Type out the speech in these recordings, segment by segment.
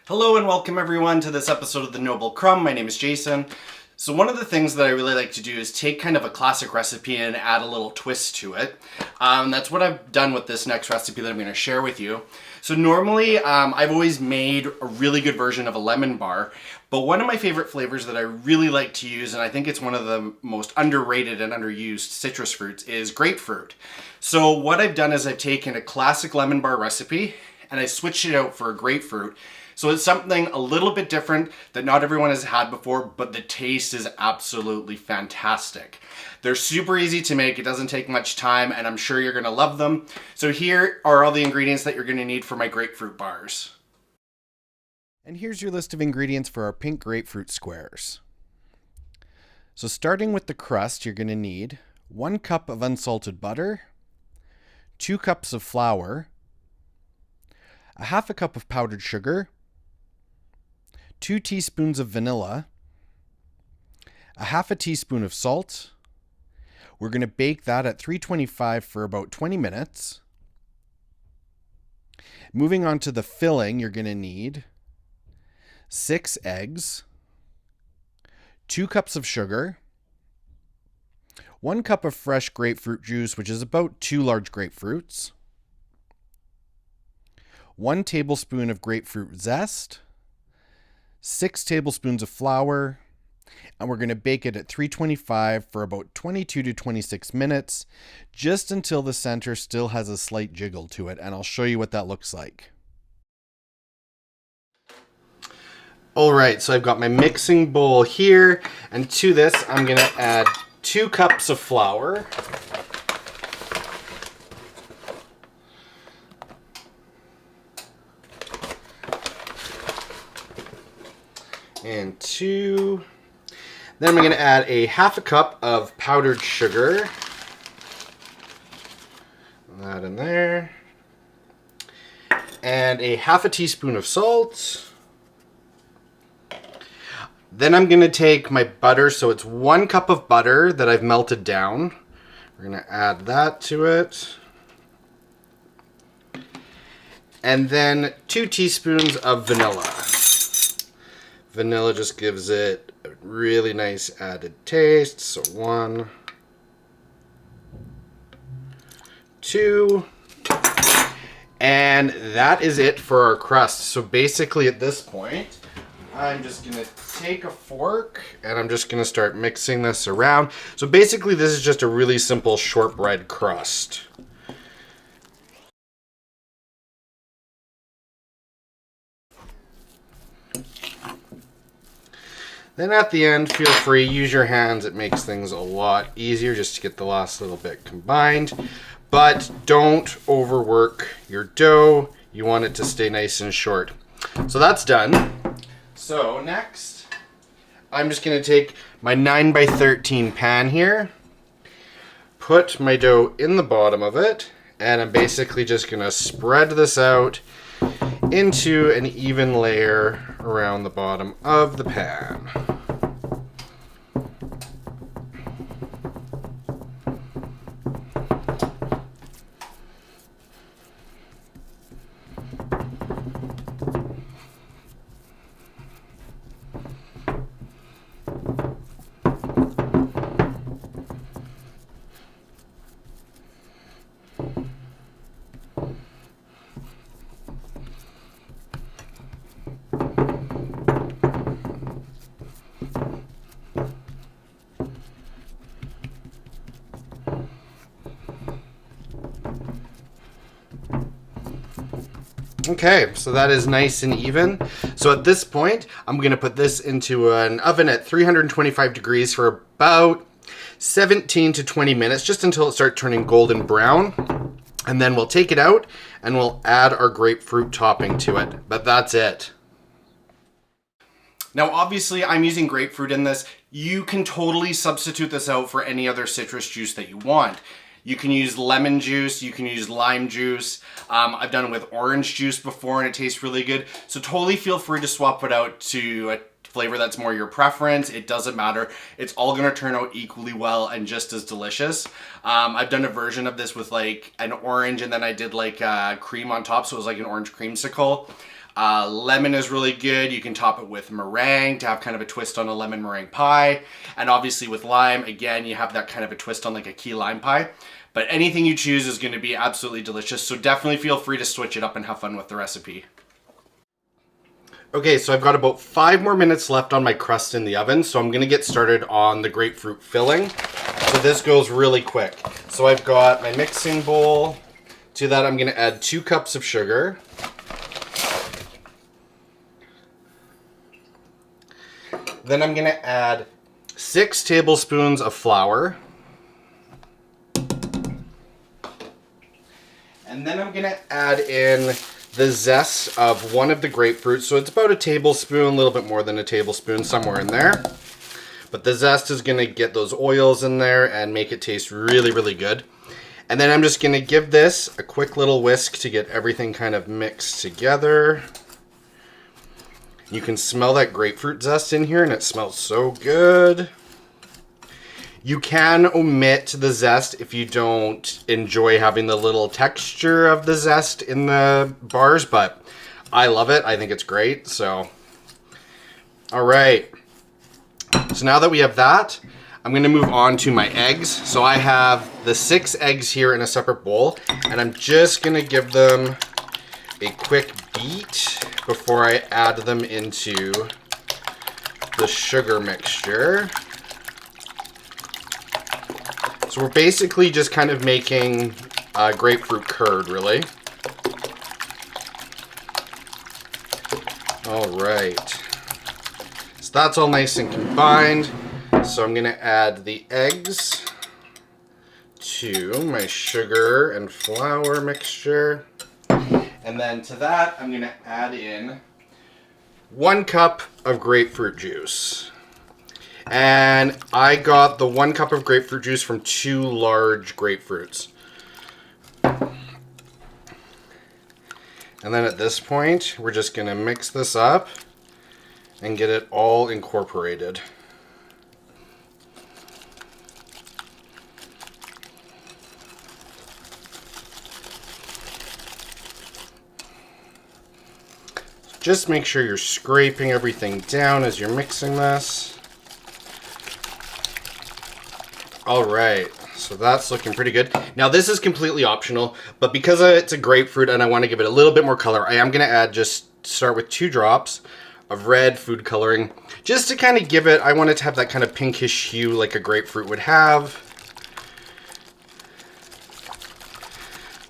Hello and welcome everyone to this episode of the Noble Crumb. My name is Jason. So one of the things that I really like to do is take kind of a classic recipe and add a little twist to it. That's what I've done with this next recipe that I'm going to share with you. So normally I've always made a really good version of a lemon bar, but one of my favorite flavors that I really like to use, and I think it's one of the most underrated and underused citrus fruits, is grapefruit. So what I've done is I've taken a classic lemon bar recipe and I switched it out for a grapefruit. So it's something a little bit different that not everyone has had before, but the taste is absolutely fantastic. They're super easy to make, it doesn't take much time, and I'm sure you're gonna love them. So here are all the ingredients that you're gonna need for my grapefruit bars. And here's your list of ingredients for our Pink Grapefruit Squares. So starting with the crust, you're gonna need 1 cup of unsalted butter, 2 cups of flour, a half a cup of powdered sugar, 2 teaspoons of vanilla, a half a teaspoon of salt. We're going to bake that at 325 for about 20 minutes. Moving on to the filling, you're going to need 6 eggs, 2 cups of sugar, 1 cup of fresh grapefruit juice, which is about 2 large grapefruits, 1 tablespoon of grapefruit zest, 6 tablespoons of flour, and we're going to bake it at 325 for about 22 to 26 minutes, just until the center still has a slight jiggle to it, and I'll show you what that looks like. Alright, so I've got my mixing bowl here, and to this I'm going to add 2 cups of flour. And 2. Then I'm going to add a half a cup of powdered sugar. That in there. And a half a teaspoon of salt. Then I'm going to take my butter, so it's 1 cup of butter that I've melted down. We're going to add that to it. And then 2 teaspoons of vanilla. Vanilla just gives it a really nice added taste. So 1, 2, and that is it for our crust. So basically at this point, I'm just gonna take a fork and I'm just gonna start mixing this around. So basically this is just a really simple shortbread crust. Then at the end, feel free, use your hands. It makes things a lot easier just to get the last little bit combined. But don't overwork your dough. You want it to stay nice and short. So that's done. So next, I'm just going to take my 9x13 pan here, put my dough in the bottom of it, and I'm basically just going to spread this out into an even layer around the bottom of the pan. Okay, so that is nice and even. So at this point, I'm going to put this into an oven at 325 degrees for about 17 to 20 minutes, just until it starts turning golden brown. And then we'll take it out and we'll add our grapefruit topping to it. But that's it. Now obviously I'm using grapefruit in this. You can totally substitute this out for any other citrus juice that you want. You can use lemon juice, you can use lime juice. I've done it with orange juice before and it tastes really good. So totally feel free to swap it out to a flavor that's more your preference. It doesn't matter. It's all gonna turn out equally well and just as delicious. I've done a version of this with like an orange and then I did like cream on top, so it was like an orange creamsicle. Lemon is really good. You can top it with meringue to have kind of a twist on a lemon meringue pie. And obviously with lime, again, you have that kind of a twist on like a key lime pie. But anything you choose is going to be absolutely delicious. So definitely feel free to switch it up and have fun with the recipe. Okay, so I've got about 5 more minutes left on my crust in the oven. So I'm going to get started on the grapefruit filling. So this goes really quick. So I've got my mixing bowl. To that, I'm going to add 2 cups of sugar. Then I'm going to add 6 tablespoons of flour. And then I'm going to add in the zest of one of the grapefruits. So it's about a tablespoon, a little bit more than a tablespoon, somewhere in there. But the zest is going to get those oils in there and make it taste really, really good. And then I'm just going to give this a quick little whisk to get everything kind of mixed together. You can smell that grapefruit zest in here and it smells so good. You can omit the zest if you don't enjoy having the little texture of the zest in the bars, but I love it. I think it's great. So, all right. So now that we have that, I'm going to move on to my eggs. So I have the 6 eggs here in a separate bowl, and I'm just going to give them a quick beat before I add them into the sugar mixture. So we're basically just kind of making grapefruit curd, really. All right. So that's all nice and combined. So I'm going to add the eggs to my sugar and flour mixture. And then to that, I'm going to add in 1 cup of grapefruit juice. And I got the 1 cup of grapefruit juice from 2 large grapefruits. And then at this point, we're just going to mix this up and get it all incorporated. Just make sure you're scraping everything down as you're mixing this. All right, so that's looking pretty good. Now this is completely optional, but because it's a grapefruit and I want to give it a little bit more color, I am going to add start with 2 drops of red food coloring, just to kind of give it, I want it to have that kind of pinkish hue like a grapefruit would have.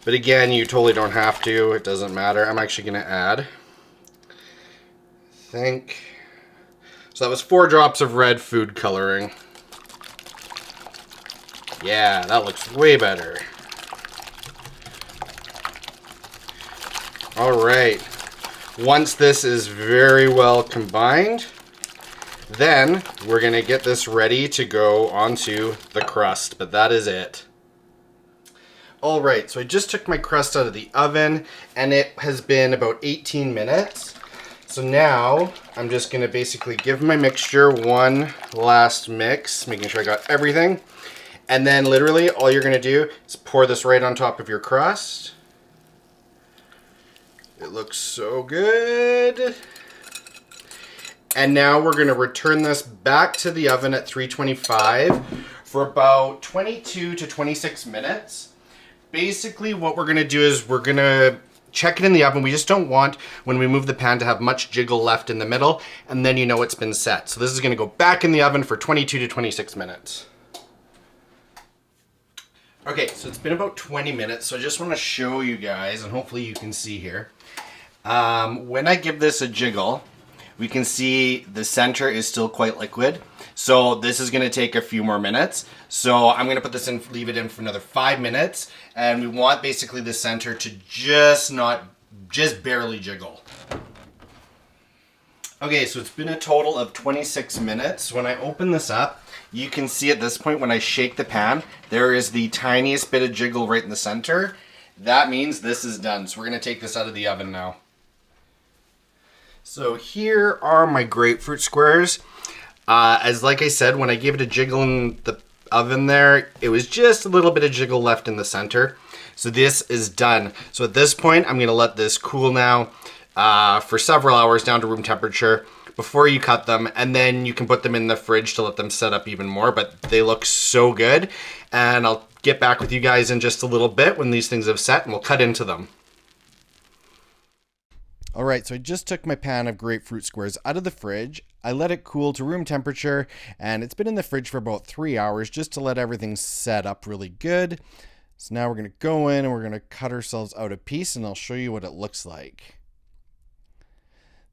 But again, you totally don't have to, it doesn't matter. I'm actually going to add, so that was 4 drops of red food coloring. Yeah, that looks way better. All right. Once this is very well combined, then we're going to get this ready to go onto the crust, but that is it. All right, so I just took my crust out of the oven and it has been about 18 minutes. So now I'm just going to basically give my mixture one last mix, making sure I got everything. And then literally all you're going to do is pour this right on top of your crust. It looks so good. And now we're going to return this back to the oven at 325 for about 22 to 26 minutes. Basically what we're going to do is we're going to check it in the oven. We just don't want, when we move the pan, to have much jiggle left in the middle, and then you know it's been set. So this is going to go back in the oven for 22 to 26 minutes. Okay, so it's been about 20 minutes, so I just want to show you guys, and hopefully you can see here. When I give this a jiggle, we can see the center is still quite liquid. So this is going to take a few more minutes. So I'm going to put this in, leave it in for another 5 minutes, and we want basically the center to just barely jiggle. Okay, so it's been a total of 26 minutes. When I open this up, you can see at this point when I shake the pan, there is the tiniest bit of jiggle right in the center. That means this is done. So we're going to take this out of the oven now. So here are my grapefruit squares. Like I said, when I gave it a jiggle in the oven there, it was just a little bit of jiggle left in the center. So this is done. So at this point, I'm going to let this cool now. for several hours down to room temperature before you cut them, and then you can put them in the fridge to let them set up even more, but they look so good. And I'll get back with you guys in just a little bit when these things have set, and we'll cut into them. All right, so I just took my pan of grapefruit squares out of the fridge. I let it cool to room temperature, and it's been in the fridge for about 3 hours just to let everything set up really good. So now we're going to go in and we're going to cut ourselves out a piece, and I'll show you what it looks like.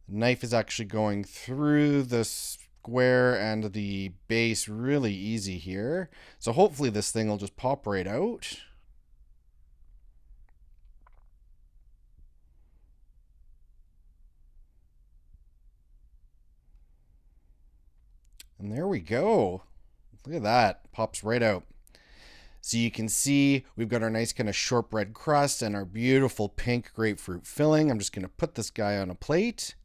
The knife is actually going through the square and the base really easy here. So hopefully this thing will just pop right out. And there we go. Look at that. Pops right out. So you can see we've got our nice kind of shortbread crust and our beautiful pink grapefruit filling. I'm just going to put this guy on a plate.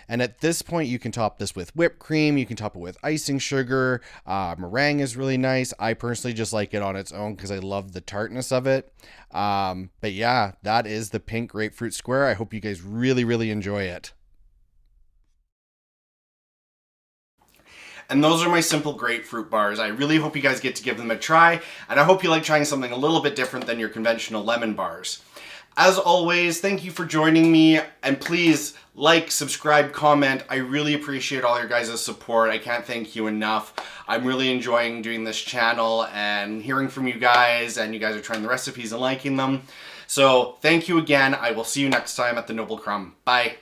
And at this point, you can top this with whipped cream. You can top it with icing sugar. Meringue is really nice. I personally just like it on its own because I love the tartness of it. But yeah, that is the pink grapefruit square. I hope you guys really, really enjoy it. And those are my simple grapefruit bars. I really hope you guys get to give them a try, and I hope you like trying something a little bit different than your conventional lemon bars. As always, thank you for joining me, and please like, subscribe, comment. I really appreciate all your guys' support. I can't thank you enough. I'm really enjoying doing this channel and hearing from you guys, and you guys are trying the recipes and liking them. So thank you again. I will see you next time at the Noble Crumb. Bye.